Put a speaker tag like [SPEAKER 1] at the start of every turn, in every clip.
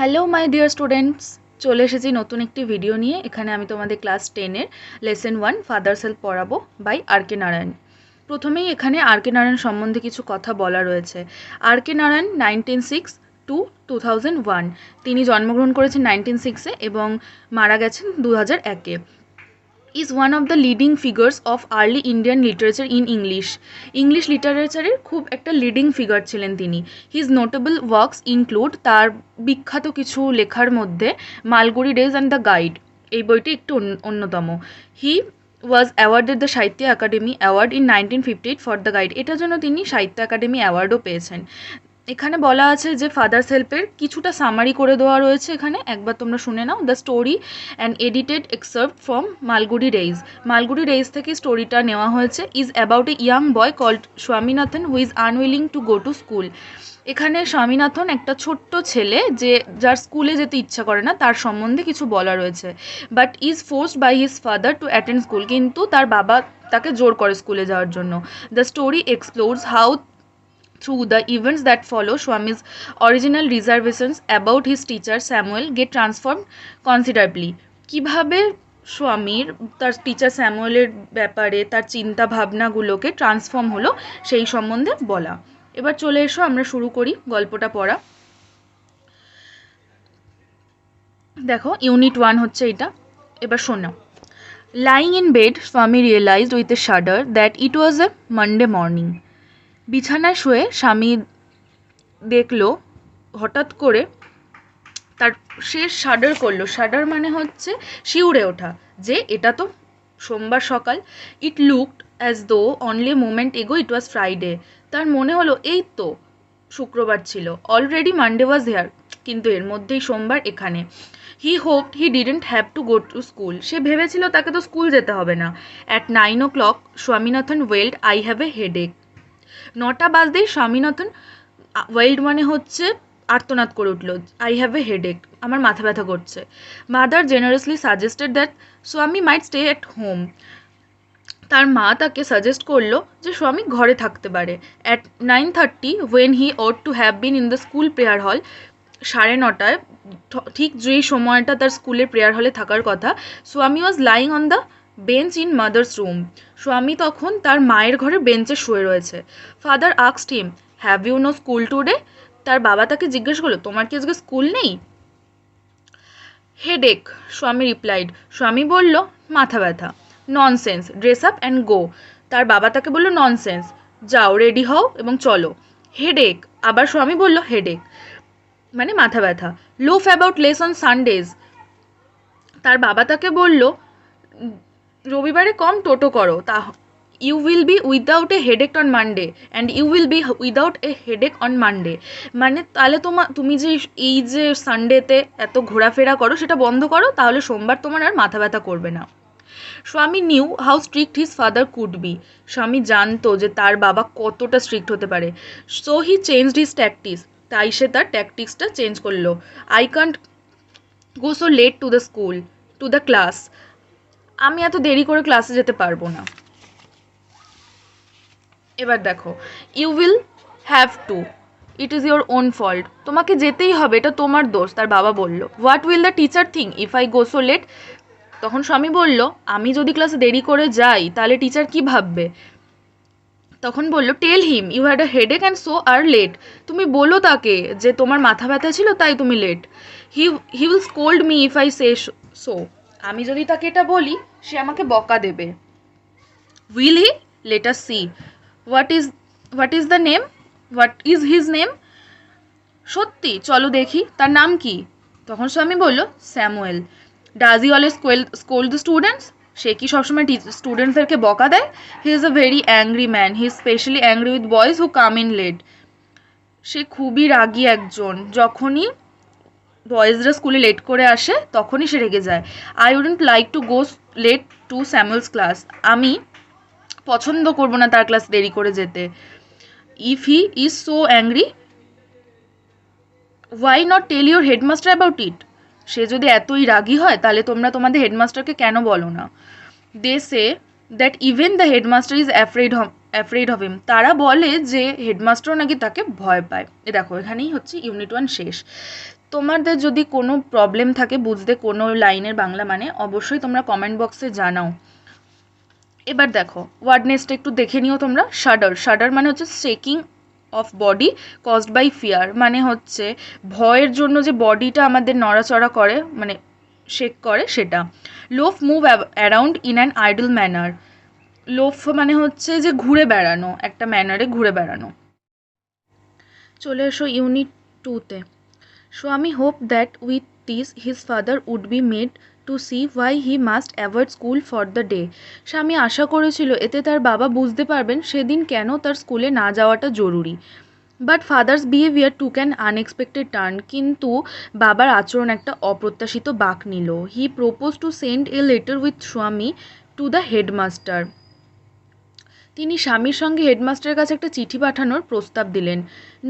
[SPEAKER 1] Hello my dear students, চলে এসেছি নতুন একটি ভিডিও নিয়ে। এখানে আমি তোমাদের ক্লাস 10-এর লেসন 1 ফাদার্স হেল্প পড়াবো বাই আর কে নারায়ণ। প্রথমেই এখানে আর কে নারায়ণ সম্বন্ধে কিছু কথা বলা রয়েছে। আর কে নারায়ণ 1906 টু 2001, তিনি জন্মগ্রহণ করেছেন 1906-এ এবং মারা গেছেন 2001-এ। is one of the leading figures of early Indian literature in English লিটারেচারের খুব একটা লিডিং ফিগার ছিলেন তিনি। হিজ নোটেবল ওয়ার্কস ইনক্লুড, তার বিখ্যাত কিছু লেখার মধ্যে Malgudi days and the guide, এই বইটি একটু অন্যতম। হি ওয়াজ অ্যাওয়ার্ডেড দ্য সাহিত্য academy award in 1958 for the guide, এটার জন্য তিনি সাহিত্য একাডেমি অ্যাওয়ার্ডও পেয়েছেন। এখানে বলা আছে যে ফাদার্স হেল্পের কিছুটা সামারি করে দেওয়া রয়েছে এখানে, একবার তোমরা শুনে নাও। The story and edited excerpt from Malgudi days থেকে স্টোরিটা নেওয়া হয়েছে। Is about a young boy called Swaminathan who is unwilling to go to school. এখানে স্বামীনাথন একটা ছোট্ট ছেলে যে যার স্কুলে যেতে ইচ্ছা করে না, তার সম্বন্ধে কিছু বলা রয়েছে। But is forced by his father to attend school, কিন্তু তার বাবা তাকে জোর করে স্কুলে যাওয়ার জন্য। The story explores how through the events that follow, Swami's original reservations about his teacher Samuel get transformed considerably. কিভাবে স্বামীর তার টিচার স্যামুয়েলের ব্যাপারে তার চিন্তা ভাবনাগুলোকে ট্রান্সফর্ম হলো সেই সম্বন্ধে বলা। এবার চলে এসো আমরা শুরু করি গল্পটা পড়া। দেখো ইউনিট 1 হচ্ছে এটা, এবার শোনো। Lying in bed, Swami realized with a shudder that it was a Monday morning. বিছানায় শুয়ে স্বামী দেখলো হঠাৎ করে তার, সে শাডার করলো, শাডার মানে হচ্ছে শিউরে ওঠা, যে এটা তো সোমবার সকাল। It looked as though only moment এগো ইট ওয়াজ ফ্রাইডে, তার মনে হলো এই তো শুক্রবার ছিল, অলরেডি মানডে ওয়াজ হেয়ার, কিন্তু এর মধ্যেই সোমবার এখানে। He hoped he didn't have to go to school, সে ভেবেছিল তাকে তো স্কুল যেতে হবে না। At 9 o'clock Swaminathan wailed I have a headache. 9টা বাজতেই স্বামীনাথন ওয়েল্ড মানে হচ্ছে আর্তনাদ করে উঠল, আই হ্যাভ এ হেডেক, আমার মাথা ব্যথা করছে। মাদার জেনারেসলি সাজেস্টেড দ্যাট স্বামী মাইট স্টে অ্যাট হোম, তার মা তাকে সাজেস্ট করলো যে স্বামী ঘরে থাকতে পারে। At 9:30 when he ought to have been in the school prayer hall, 9:30 ঠিক যেই সময়টা তার স্কুলের প্রেয়ার হলে থাকার কথা, Swami was lying on the bench in mother's room, Swami তখন তার মায়ের ঘরে বেঞ্চে শুয়ে রয়েছে। Father asked him, have you no school today, তার বাবা তাকে জিজ্ঞেস করলো তোমার কি আজকে স্কুল নেই? হেডেক, স্বামী রিপ্লাইড, স্বামী বলল মাথা ব্যথা। Nonsense, dress up and go, তার বাবা তাকে বলল ননসেন্স, যাও রেডি হও এবং চলো। হেডেক, আবার স্বামী বলল হেডেক মানে মাথা ব্যথা। Loaf about less on Sundays, তার বাবা তাকে বলল রবিবারে কম টোটো করো, তা you will be without a headache on Monday and you will be without a headache on Monday, মানে তাহলে তুমি যে এই যে সানডেতে এত ঘোরাফেরা করো সেটা বন্ধ করো, তাহলে সোমবার তোমার আর মাথা ব্যথা করবে না। Swami knew how strict his father could be, Swami জানতো যে তার বাবা কতটা স্ট্রিক্ট হতে পারে। So he changed his tactics, তাই সে তার ট্যাকটিক্সটা চেঞ্জ করলো। I can't go so late to the school to the class, আমি এত দেরি করে ক্লাসে যেতে পারবো না। এবার দেখো, you will have to, it is your own fault, তোমাকে যেতেই হবে, এটা তোমার দোষ, তার বাবা বলল। What will the teacher think if I go so late, তখন স্বামী বলল আমি যদি ক্লাসে দেরি করে যাই তাহলে টিচার কি ভাববে? তখন বলল tell him you had a headache and so are late, তুমি বলো তাকে যে তোমার মাথা ব্যথা ছিল তাই তুমি লেট। He will scold me if I say so, আমি যদি তাকে এটা বলি সে আমাকে বকা দেবে। Will he, let us see. What is the name, what is his name, সত্যি চলো দেখি তার নাম কি। তখন স্বামী বলল Samuel. Does he always scold the students, সে কি সবসময় স্টুডেন্টসদেরকে বকা দেয়? He is a very angry man, he is specially angry with boys who come in late, সে খুবই রাগী একজন, যখনই বয়েজরা স্কুলে লেট করে আসে তখনই সে রেগে যায়। I wouldn't like to go late to Samuel's class, আমি পছন্দ করবো না তার ক্লাস দেরি করে যেতে। If he is so angry why not tell your headmaster about it, সে যদি এতই রাগী হয় তাহলে তোমরা তোমাদের হেডমাস্টারকে কেন বলো না? They say that even the headmaster is afraid afraid of him, তারা বলে যে হেডমাস্টারও নাকি তাকে ভয় পায়। দেখো এখানেই হচ্ছে ইউনিট 1 শেষ। তোমাদের যদি কোনো প্রবলেম থাকে বুঝতে কোনো লাইনের বাংলা মানে, অবশ্যই তোমরা কমেন্ট বক্সে জানাও। এবার দেখো ওয়ার্ড নেস্টটা একটু দেখে নিও তোমরা। শাডার, শাডার মানে হচ্ছে shaking of body caused by fear, মানে হচ্ছে ভয়ের জন্য যে বডিটা আমাদের নড়াচড়া করে, মানে শেক করে সেটা। Loaf, move around in an idle manner. Loaf মানে হচ্ছে যে ঘুরে বেড়ানো, একটা ম্যানারে ঘুরে বেড়ানো। চলে এসো unit 2-তে। Swami hoped that with this his father would be made to see why he must avoid school for the day. স্বামী আশা করেছিল এতে তার বাবা বুঝতে পারবেন সেদিন কেন তার স্কুলে না যাওয়াটা জরুরি। But father's behaviour took an unexpected turn, কিন্তু বাবার আচরণ একটা অপ্রত্যাশিত বাঁক নিল। হি propose to send a letter with স্বামী টু দ্য হেডমাস্টার। তিনি স্বামীর সঙ্গে হেডমাস্টারের কাছে একটা চিঠি পাঠানোর প্রস্তাব দিলেন।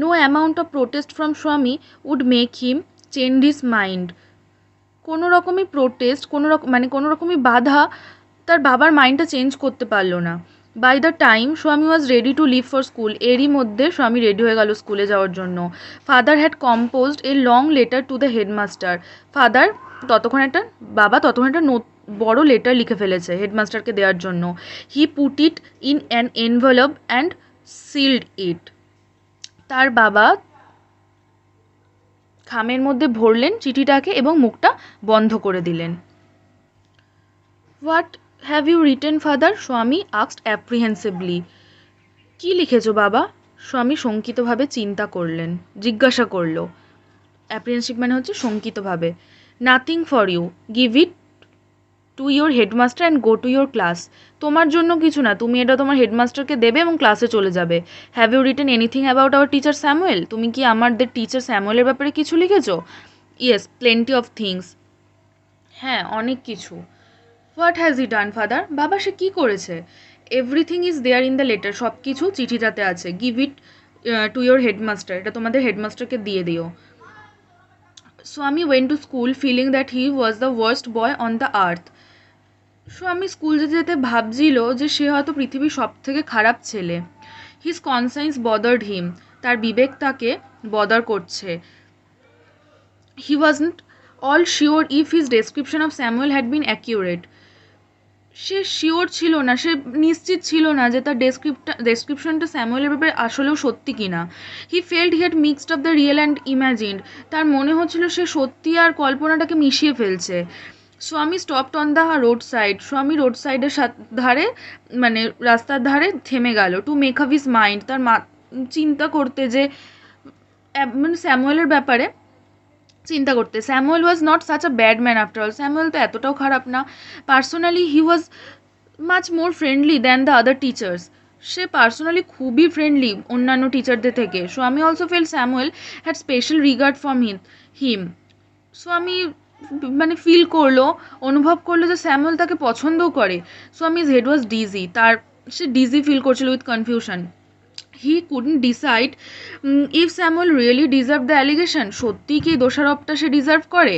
[SPEAKER 1] No amount of protest from Swami would make him change his mind. কোনো রকমই প্রোটেস্ট, কোনো রকমই বাধা তার বাবার মাইন্ডটা চেঞ্জ করতে পারলো না। By the time Swami was ready to leave for school, এরই মধ্যে স্বামী রেডি হয়ে গেল স্কুলে যাওয়ার জন্য। Father had composed a long letter to the headmaster. বাবা ততক্ষণ একটা বড় লেটার লিখে ফেলেছে হেডমাস্টারকে দেওয়ার জন্য। He put it in an envelope and sealed it. তার বাবা খামের মধ্যে ভরলেন চিঠিটাকে এবং মুখটা বন্ধ করে দিলেন। What have you written father, Swami asked apprehensively. কী লিখেছো বাবা? স্বামী শঙ্কিতভাবে জিজ্ঞাসা করলো। অ্যাপ্রিহেন্সিভ মানে হচ্ছে শঙ্কিতভাবে। Nothing for you, give it to your headmaster and go to your class. তোমার জন্য কিছু না, তুমি এটা তোমার হেডমাস্টারকে দেবে এবং ক্লাসে চলে যাবে। Have you written anything about our teacher Samuel, তুমি কি আমাদের টিচার স্যামুয়েলের ব্যাপারে কিছু লিখেছো? Yes, plenty of things. হ্যাঁ, অনেক কিছু। What has he done father, বাবা সে কী করেছে? Everything is there in the letter, সব কিছু চিঠিটাতে আছে। Give it to your headmaster, এটা তোমাদের হেডমাস্টারকে দিয়ে দিও। Swami went to school feeling that he was the worst boy on the আর্থ। স্বামী স্কুল যেতে যেতে ভাবছিল যে সে হয়তো পৃথিবীর সব থেকে খারাপ ছেলে। হিজ কনসাইন্স বদার্ড হিম, তার বিবেক তাকে বদার করছে। He wasn't all sure if his description of Samuel had been accurate. সে শিওর ছিল না, সে নিশ্চিত ছিল না যে তার ডেসক্রিপশনটা স্যামুয়েলের ব্যাপারে আসলেও সত্যি কিনা। He felt he had mixed of the real and imagined, তার মনে হচ্ছিল সে সত্যি আর কল্পনাটাকে মিশিয়ে ফেলছে। স্বামী stopped on the road side, স্বামী রোড সাইডের ধারে মানে রাস্তার ধারে থেমে গেল। To make up his mind, তার চিন্তা করতে যে মানে স্যামুয়েলের ব্যাপারে চিন্তা করতে। Samuel was not such a bad man after all, Samuel তো এতটাও খারাপ না। Personally he was much more friendly than the other teachers, say personally খুবই ফ্রেন্ডলি অন্যান্য টিচারদের থেকে। স্বামী also fail Samuel had special regard from him. Swami মানে অনুভব করলো যে স্যামুয়েল তাকে পছন্দও করে। স্বামীজ হেড ওয়াজ ডিজি, সে ডিজি ফিল করছিল with confusion. He couldn't decide if Samuel really deserve the allegation, সত্যিই কি দোষারোপটা সে ডিজার্ভ করে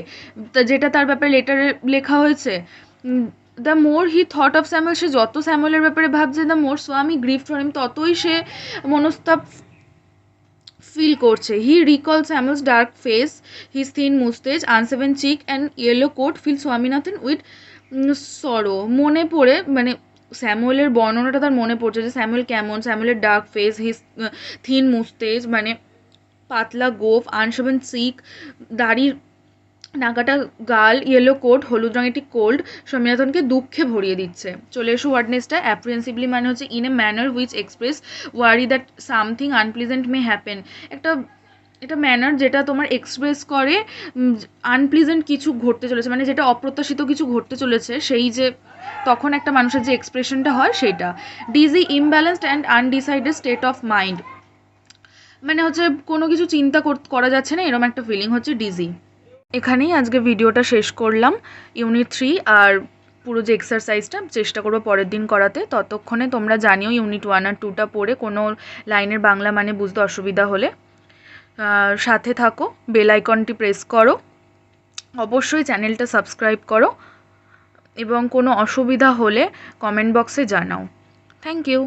[SPEAKER 1] যেটা তার ব্যাপারে লেটারে লেখা হয়েছে। The more he thought of Samuel, সে যত স্যামুয়েলের ব্যাপারে ভাবছে দ্য মোর স্বামী গ্রিভ ফর হিম, ততই সে মনস্তাপ ফিল করছে। He recall Samuel's dark face, his thin moustache, unshaven cheek and yellow coat, fill Swaminathan with sorrow. মনে পড়ে মানে স্যামুয়েলের বর্ণনাটা তার মনে পড়ছে যে স্যামুয়েল কেমন, স্যামুয়েলের ডার্ক ফেস, হিজ থিন মুস্টেজ মানে পাতলা গোফ, আনসেভেন চিক দাড়ির নাকাটা গাল, ইয়েলো কোট হলুদ রঙের একটি কোল্ড স্বামীনাথনকে দুঃখে ভরিয়ে দিচ্ছে। চলে এসো ওয়ার্ডনেসটা। অ্যাপ্রিহেন্সিভলি মানে হচ্ছে in a manner which express worry that something unpleasant may happen, এটা ম্যানার যেটা তোমার এক্সপ্রেস করে আনপ্লিজেন্ট কিছু ঘটতে চলেছে, মানে যেটা অপ্রত্যাশিত কিছু ঘটতে চলেছে, সেই যে তখন একটা মানুষের যে এক্সপ্রেশনটা হয় সেটা। Dizzy, imbalanced and undecided state of mind, মানে হচ্ছে কোনো কিছু চিন্তা করা যাচ্ছে না, এরকম একটা ফিলিং হচ্ছে ডিজি। এখানেই আজকে ভিডিওটা শেষ করলাম। ইউনিট 3 আর পুরো যে এক্সারসাইজটা চেষ্টা করবো পরের দিন করাতে। ততক্ষণে তোমরা জানিও ইউনিট 1 আর 2টা পড়ে কোনো লাইনের বাংলা মানে বুঝতে অসুবিধা হলে সাথে থাকো, বেল আইকনটি প্রেস করো, অবশ্যই চ্যানেলটা সাবস্ক্রাইব করো এবং কোনো অসুবিধা হলে কমেন্ট বক্সে জানাও। Thank you.